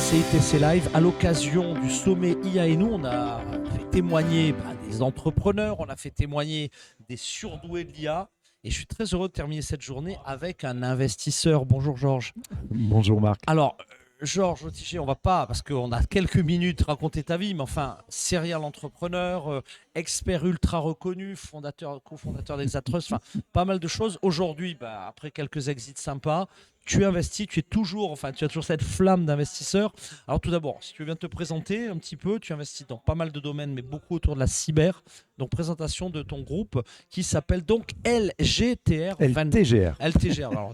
CITC Live, à l'occasion du sommet IA et nous, on a fait témoigner des entrepreneurs, on a fait témoigner des surdoués de l'IA. Et je suis très heureux de terminer cette journée avec un investisseur. Bonjour Georges. Bonjour Marc. Alors, Georges Autiché, on va pas, parce qu'on a quelques minutes, raconter ta vie, mais enfin, serial entrepreneur, expert ultra reconnu, cofondateur d'Exatrust, enfin, pas mal de choses. Aujourd'hui, après quelques exits sympas, tu investis, tu as toujours cette flamme d'investisseur. Alors tout d'abord, si tu veux bien te présenter un petit peu, tu investis dans pas mal de domaines, mais beaucoup autour de la cyber. Donc présentation de ton groupe qui s'appelle donc LGTR. LTGR. LTGR. Alors,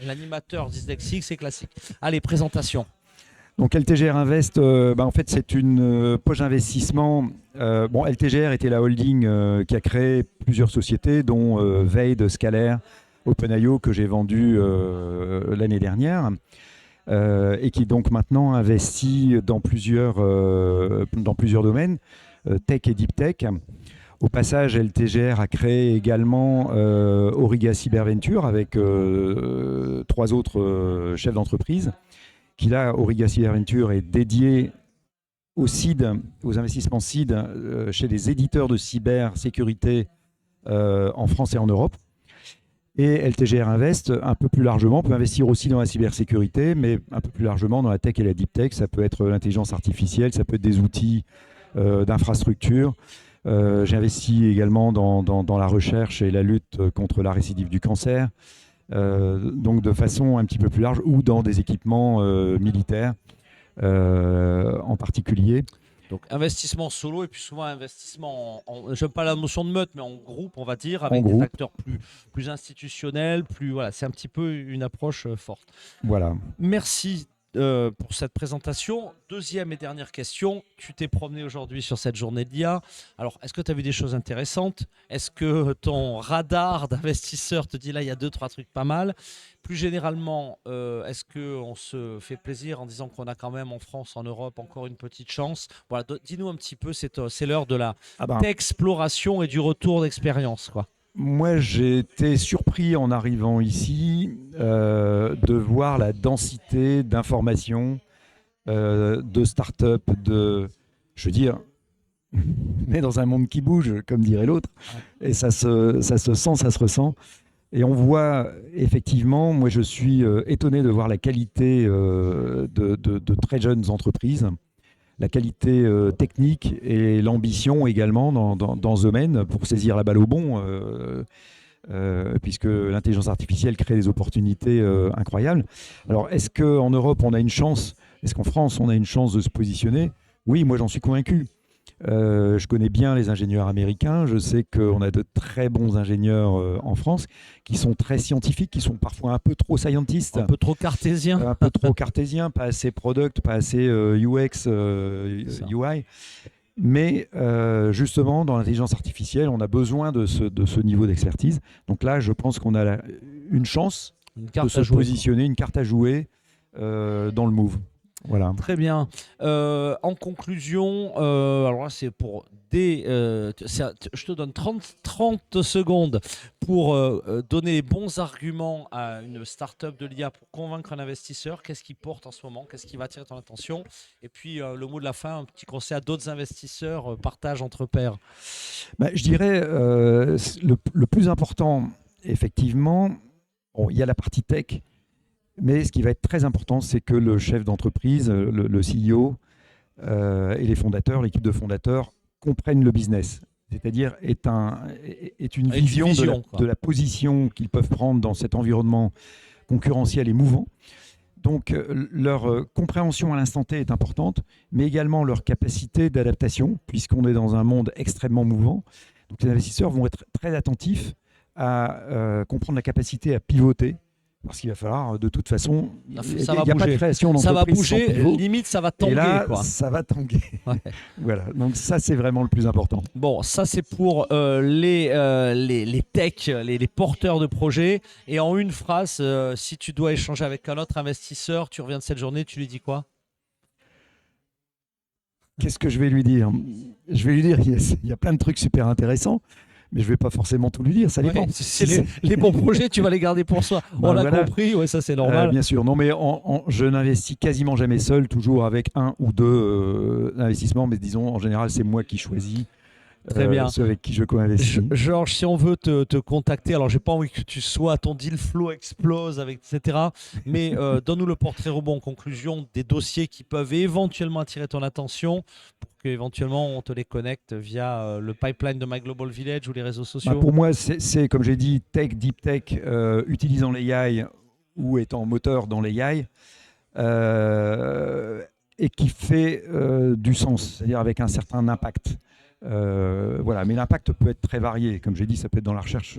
l'animateur dyslexique, c'est classique. Allez, présentation. Donc LTGR Invest, en fait c'est une poche d'investissement. LTGR était la holding qui a créé plusieurs sociétés, dont Veid, Scalaire, OpenIO que j'ai vendu l'année dernière et qui donc maintenant investit dans plusieurs domaines, tech et deep tech. Au passage, LTGR a créé également Auriga Cyberventure avec 3 autres chefs d'entreprise. Qui là, Auriga Cyberventure est dédié au seed, aux investissements seed chez des éditeurs de cybersécurité en France et en Europe. Et LTGR Invest, un peu plus largement, peut investir aussi dans la cybersécurité, mais un peu plus largement dans la tech et la deep tech. Ça peut être l'intelligence artificielle, ça peut être des outils d'infrastructure. J'ai investi également dans la recherche et la lutte contre la récidive du cancer. Donc de façon un petit peu plus large, ou dans des équipements militaires en particulier. Donc investissement solo et puis souvent investissement j'aime pas la notion de meute, mais en groupe, on va dire, avec des acteurs plus institutionnels, voilà, c'est un petit peu une approche forte. Voilà. Merci pour cette présentation. Deuxième et dernière question, tu t'es promené aujourd'hui sur cette journée de l'IA. Alors, est-ce que tu as vu des choses intéressantes? Est-ce que ton radar d'investisseur te dit là, il y a 2-3 trucs pas mal? Plus généralement, est-ce qu'on se fait plaisir en disant qu'on a quand même en France, en Europe, encore une petite chance? Voilà, dis-nous un petit peu, c'est l'heure de la exploration et du retour d'expérience, quoi. Moi, j'ai été surpris en arrivant ici de voir la densité d'informations, de start-up, je veux dire, mais dans un monde qui bouge, comme dirait l'autre, et ça se sent, ça se ressent. Et on voit effectivement, moi je suis étonné de voir la qualité de très jeunes entreprises, la qualité technique et l'ambition également dans ce domaine pour saisir la balle au bon, puisque l'intelligence artificielle crée des opportunités incroyables. Alors, est-ce qu'en Europe, on a une chance? Est-ce qu'en France, on a une chance de se positionner? Oui, moi, j'en suis convaincu. Je connais bien les ingénieurs américains. Je sais qu'on a de très bons ingénieurs en France qui sont très scientifiques, qui sont parfois un peu trop scientistes. Un peu trop cartésiens. Un peu trop cartésiens, pas assez product, pas assez UX, UI. Mais justement, dans l'intelligence artificielle, on a besoin de ce niveau d'expertise. Donc là, je pense qu'on a une chance de se positionner, une carte à jouer dans le move. Voilà. Très bien. En conclusion, alors là, c'est pour je te donne 30 secondes pour donner les bons arguments à une start-up de l'IA pour convaincre un investisseur. Qu'est-ce qui porte en ce moment? Qu'est-ce qui va attirer ton attention? Et puis, le mot de la fin, un petit conseil à d'autres investisseurs, partage entre pairs. Je dirais le plus important, effectivement, il y a la partie tech. Mais ce qui va être très important, c'est que le chef d'entreprise, le CEO et les fondateurs, l'équipe de fondateurs comprennent le business. C'est-à-dire est une vision de la position qu'ils peuvent prendre dans cet environnement concurrentiel et mouvant. Donc leur compréhension à l'instant T est importante, mais également leur capacité d'adaptation, puisqu'on est dans un monde extrêmement mouvant. Donc les investisseurs vont être très attentifs à comprendre la capacité à pivoter. Parce qu'il va falloir, de toute façon, il n'y a pas de création d'entreprise. Ça va bouger, limite ça va tanguer. Et là, quoi. Ça va tanguer. Ouais. Voilà, donc ça c'est vraiment le plus important. Bon, ça c'est pour les techs, les porteurs de projets. Et en une phrase, si tu dois échanger avec un autre investisseur, tu reviens de cette journée, tu lui dis quoi? Qu'est-ce que je vais lui dire? Je vais lui dire qu'il y a plein de trucs super intéressants. mais je vais pas forcément tout lui dire, ça dépend. Ouais, les bons projets, tu vas les garder pour soi. Bah, On l'a voilà. compris, ouais, ça c'est normal. Bien sûr, non mais je n'investis quasiment jamais seul, toujours avec un ou deux investissements, mais disons en général c'est moi qui choisis Très bien. ceux avec qui je co-investis. Georges, si on veut te contacter, alors j'ai pas envie que tu sois, ton deal flow explose, etc. Mais donne-nous le portrait robot en conclusion des dossiers qui peuvent éventuellement attirer ton attention pour qu'éventuellement on te les connecte via le pipeline de My Global Village ou les réseaux sociaux. Bah, pour moi, c'est comme j'ai dit, tech, deep tech, utilisant l'AI ou étant moteur dans l'AI, et qui fait du sens, c'est-à-dire avec un certain impact. Voilà. Mais l'impact peut être très varié. Comme j'ai dit, ça peut être dans la recherche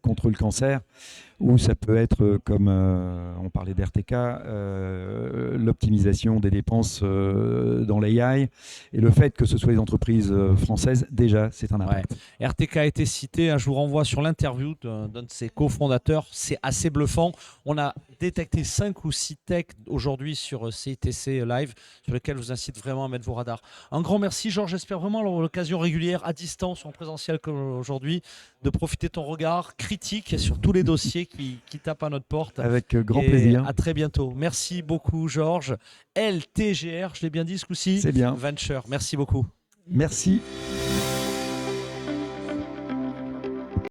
contre le cancer, ou ça peut être, comme on parlait d'RTK, l'optimisation des dépenses dans l'AI. Et le fait que ce soit les entreprises françaises, déjà, c'est un impact. Ouais. RTK a été cité, je vous renvoie sur l'interview d'un de ses cofondateurs. C'est assez bluffant. On a détecté 5 ou 6 techs aujourd'hui sur CITC Live, sur lesquels je vous incite vraiment à mettre vos radars. Un grand merci, Georges. J'espère vraiment avoir l'occasion régulière, à distance ou en présentiel comme aujourd'hui, de profiter de ton regard critique sur tous les dossiers qui tapent à notre porte. Avec grand plaisir. À très bientôt. Merci beaucoup, Georges. LTGR, je l'ai bien dit ce coup-ci. C'est bien. Venture, merci beaucoup. Merci.